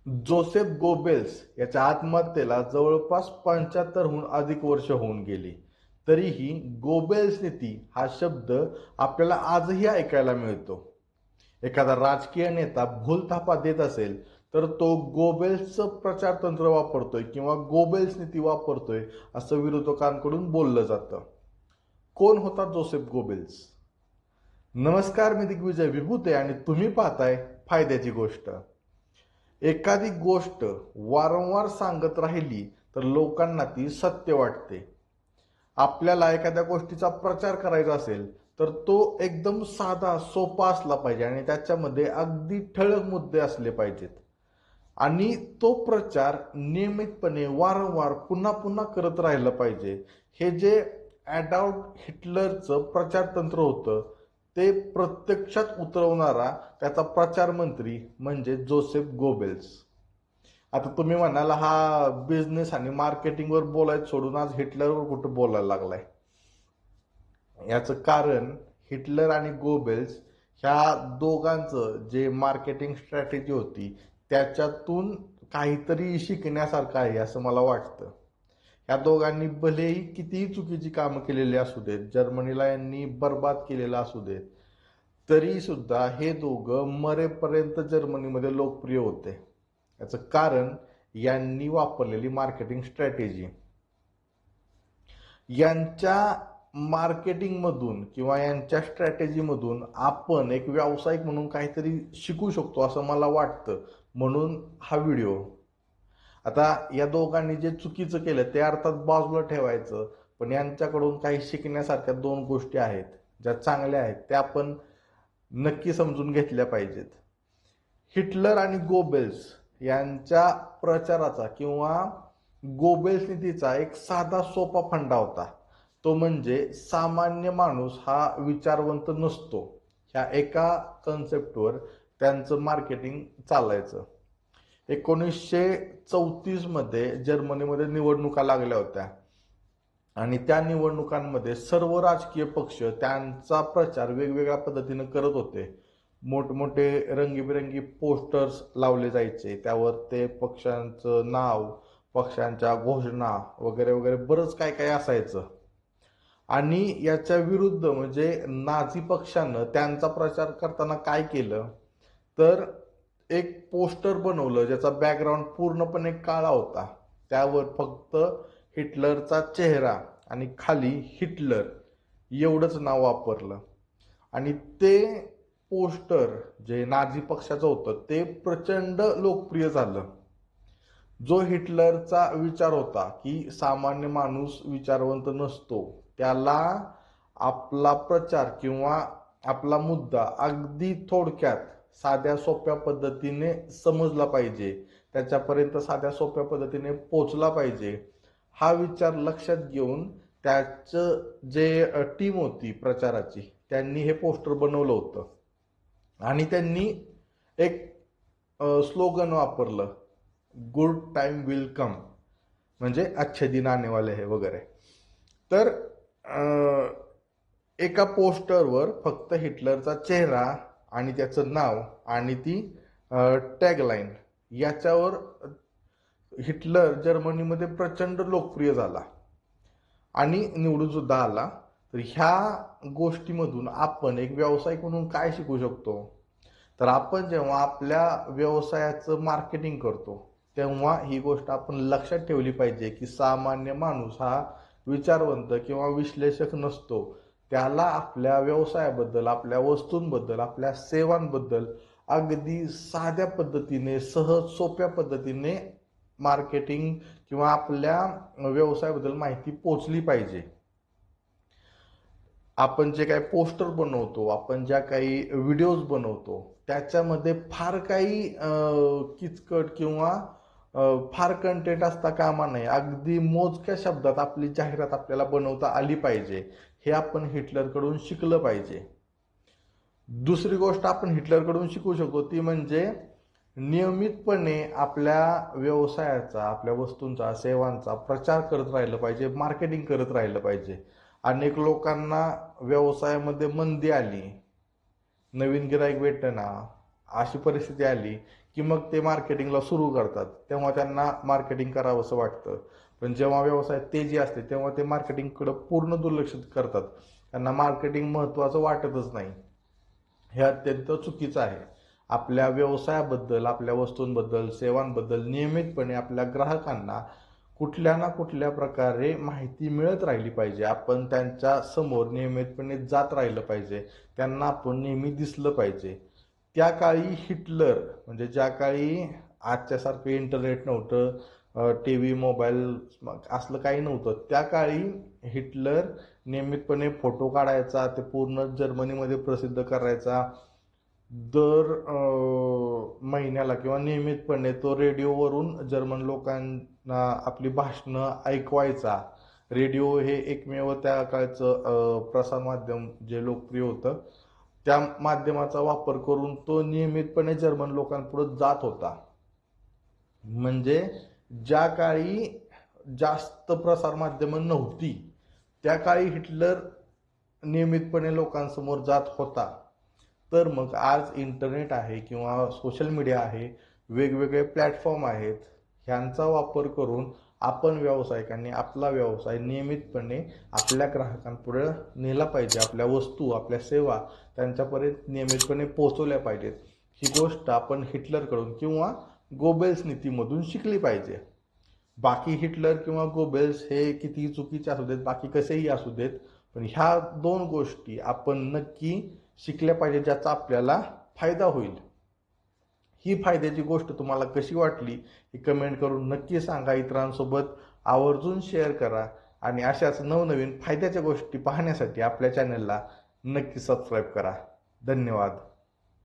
Joseph Goebbels याच्या आत्महत्येला जवळपास 75हून अधिक वर्ष होऊन गेली. तरीही गोबेल्स नीती हा शब्द आपल्याला आजही ऐकायला मिळतो. एखादा राजकीय नेता भूलथापा देत असेल तर तो गोबेल्सचं प्रचारतंत्र वापरतोय किंवा गोबेल्स नीती वापरतोय असं विरोधकांकडून बोललं जातं. कोण होता जोसेफ गोबेल्स? नमस्कार, मी दिग्विजय विभूते आणि तुम्ही पाहताय फायद्याची गोष्ट. एखादी गोष्ट वारंवार सांगत राहिली तर लोकांना ती सत्य वाटते. आपल्याला एखाद्या गोष्टीचा प्रचार करायचा असेल तर तो एकदम साधा सोपा असला पाहिजे आणि त्याच्यामध्ये अगदी ठळक मुद्दे असले पाहिजेत. आणि तो प्रचार नियमितपणे वारंवार पुन्हा पुन्हा करत राहिलं पाहिजे. हे जे ॲडॉल्फ हिटलरचं प्रचारतंत्र होतं ते प्रत्यक्षात उतरवणारा त्याचा प्रचार मंत्री म्हणजे जोसेफ गोबेल्स. आता तुम्ही म्हणाल हा बिझनेस आणि मार्केटिंगवर बोलायचं सोडून आज हिटलरवर कुठं बोलायला लागलाय. याचं कारण हिटलर आणि गोबेल्स ह्या दोघांचं जे मार्केटिंग स्ट्रॅटेजी होती त्याच्यातून काहीतरी शिकण्यासारखं आहे असं मला वाटतं. ह्या दोघांनी भलेही कितीही चुकीची कामं केलेली असू देत, जर्मनीला यांनी बर्बाद केलेला असू देत, तरी सुद्धा हे दोघं मरेपर्यंत जर्मनीमध्ये लोकप्रिय होते. याचं कारण यांनी वापरलेली मार्केटिंग स्ट्रॅटेजी. यांच्या मार्केटिंगमधून किंवा यांच्या स्ट्रॅटेजीमधून आपण एक व्यावसायिक म्हणून काहीतरी शिकू शकतो असं मला वाटतं, म्हणून हा व्हिडिओ. आता या दोघांनी जे चुकीचं केलं ते अर्थात बाजूला ठेवायचं, पण यांच्याकडून काही शिकण्यासारख्या दोन गोष्टी आहेत ज्या चांगल्या आहेत त्या आपण नक्की समजून घेतल्या पाहिजेत. हिटलर आणि गोबेल्स यांच्या प्रचाराचा किंवा गोबेल्स नीतीचा एक साधा सोपा फंडा होता. तो म्हणजे सामान्य माणूस हा विचारवंत नसतो. ह्या एका कन्सेप्टवर त्यांचं मार्केटिंग चालायचं. 1934 मध्ये जर्मनीमध्ये निवडणुका लागल्या होत्या आणि त्या निवडणुकांमध्ये सर्व राजकीय पक्ष त्यांचा प्रचार वेगवेगळ्या पद्धतीने करत होते. मोठमोठे रंगीबिरंगी पोस्टर्स लावले जायचे, त्यावर ते पक्षांचं नाव, पक्षांच्या घोषणा वगैरे वगैरे बरंच काय काय असायचं. आणि याच्या विरुद्ध म्हणजे नाझी पक्षानं त्यांचा प्रचार करताना काय केलं तर एक पोस्टर बनवलं ज्याचा बॅकग्राऊंड पूर्णपणे काळा होता. त्यावर फक्त हिटलरचा चेहरा आणि खाली हिटलर एवढंच नाव वापरलं. आणि ते पोस्टर जे नाझी पक्षाचं होतं ते प्रचंड लोकप्रिय झालं. जो हिटलरचा विचार होता की सामान्य माणूस विचारवंत नसतो, त्याला आपला प्रचार किंवा आपला मुद्दा अगदी थोडक्यात साध्या सोप्या पद्धतीने समजला पाहिजे, त्याच्यापर्यंत साध्या सोप्या पद्धतीने पोचला पाहिजे, हा विचार लक्षात घेऊन त्याचं जे टीम होती प्रचाराची त्यांनी हे पोस्टर बनवलं होतं. आणि त्यांनी एक स्लोगन वापरलं, गुड टाइम विल कम, म्हणजे अच्छे दिन आने वाले है वगैरे. तर एका पोस्टरवर फक्त हिटलरचा चेहरा आणि त्याचं नाव आणि ती टॅगलाईन याच्यावर हिटलर जर्मनीमध्ये प्रचंड लोकप्रिय झाला आणि निवडून सुद्धा आला. तर ह्या गोष्टीमधून आपण एक व्यावसायिक म्हणून काय शिकू शकतो तर आपण जेव्हा आपल्या व्यवसायाचं मार्केटिंग करतो तेव्हा ही गोष्ट आपण लक्षात ठेवली पाहिजे की सामान्य माणूस हा विचारवंत किंवा विश्लेषक नसतो. त्याला आपल्या व्यवसायाबद्दल, आपल्या वस्तूंबद्दल, आपल्या सेवांबद्दल अगदी साध्या पद्धतीने, सहज सोप्या पद्धतीने मार्केटिंग किंवा आपल्या व्यवसायाबद्दल माहिती पोचली पाहिजे. आपण जे काही पोस्टर बनवतो, आपण ज्या काही व्हिडिओज बनवतो त्याच्यामध्ये फार काही किचकट किंवा फार कंटेंट असता कामा नये. अगदी मोजक्या शब्दात आपली जाहिरात आपल्याला बनवता आली पाहिजे. हे आपण हिटलरकडून शिकलं पाहिजे. दुसरी गोष्ट आपण हिटलरकडून शिकू शकतो ती म्हणजे नियमितपणे आपल्या व्यवसायाचा, आपल्या वस्तूंचा, सेवांचा प्रचार करत राहिलं पाहिजे, मार्केटिंग करत राहिलं पाहिजे. अनेक लोकांना व्यवसायामध्ये मंदी आली, नवीन गिराईक भेटेना, अशी परिस्थिती आली की मग ते मार्केटिंगला सुरू करतात. तेव्हा त्यांना मार्केटिंग करावंसं वाटतं. पण जेव्हा व्यवसाय तेजी असते तेव्हा ते मार्केटिंगकडे पूर्ण दुर्लक्षित करतात. त्यांना मार्केटिंग महत्त्वाचं वाटतच नाही. हे अत्यंत चुकीचं आहे. आपल्या व्यवसायाबद्दल, आपल्या वस्तूंबद्दल, सेवांबद्दल नियमितपणे आपल्या ग्राहकांना कुठल्या ना कुठल्या प्रकारे माहिती मिळत राहिली पाहिजे. आपण त्यांच्या समोर नियमितपणे जात राहिलं पाहिजे. त्यांना आपण नेहमी दिसलं पाहिजे. त्या काळी हिटलर म्हणजे ज्या काळी आजच्यासारखं इंटरनेट नव्हतं, टी व्ही, मोबाईल असलं काही नव्हतं, त्या काळी हिटलर नियमितपणे फोटो काढायचा, ते पूर्ण जर्मनीमध्ये प्रसिद्ध करायचा. दर महिन्याला किंवा नियमितपणे तो रेडिओवरून जर्मन लोकांना आपली भाषणं ऐकवायचा. रेडिओ हे एकमेव त्या काळचं प्रसार माध्यम जे लोकप्रिय होतं. त्या माध्यमाचा वापर करून तो नियमितपणे जर्मन लोकांपुढे जात होता. म्हणजे ज्या काळी जास्त प्रसार माध्यमं नव्हती त्या काळी हिटलर नियमितपणे लोकांसमोर जात होता. तर मग आज इंटरनेट आहे किंवा सोशल मीडिया आहे, वेगवेगळे प्लॅटफॉर्म आहेत, ह्यांचा वापर करून आपण व्यावसायिकांनी आपला व्यवसाय नियमितपणे आपल्या ग्राहकांपुढे नेला पाहिजे. आपल्या वस्तू, आपल्या सेवा त्यांच्यापर्यंत नियमितपणे पोहोचवल्या पाहिजेत. ही गोष्ट आपण हिटलरकडून किंवा गोबेल्स नीतीमधून शिकली पाहिजे. बाकी हिटलर किंवा गोबेल्स हे कितीही चुकीचे असू देत, बाकी कसेही असू देत, पण ह्या दोन गोष्टी आपण नक्की शिकल्या पाहिजे ज्याचा आपल्याला फायदा होईल. ही फायद्याची गोष्ट तुम्हाला कशी वाटली ही कमेंट करून नक्की सांगा. इतरांसोबत आवर्जून शेअर करा आणि अशाच नवनवीन फायद्याच्या गोष्टी पाहण्यासाठी आपल्या चॅनलला नक्की सबस्क्राईब करा. धन्यवाद.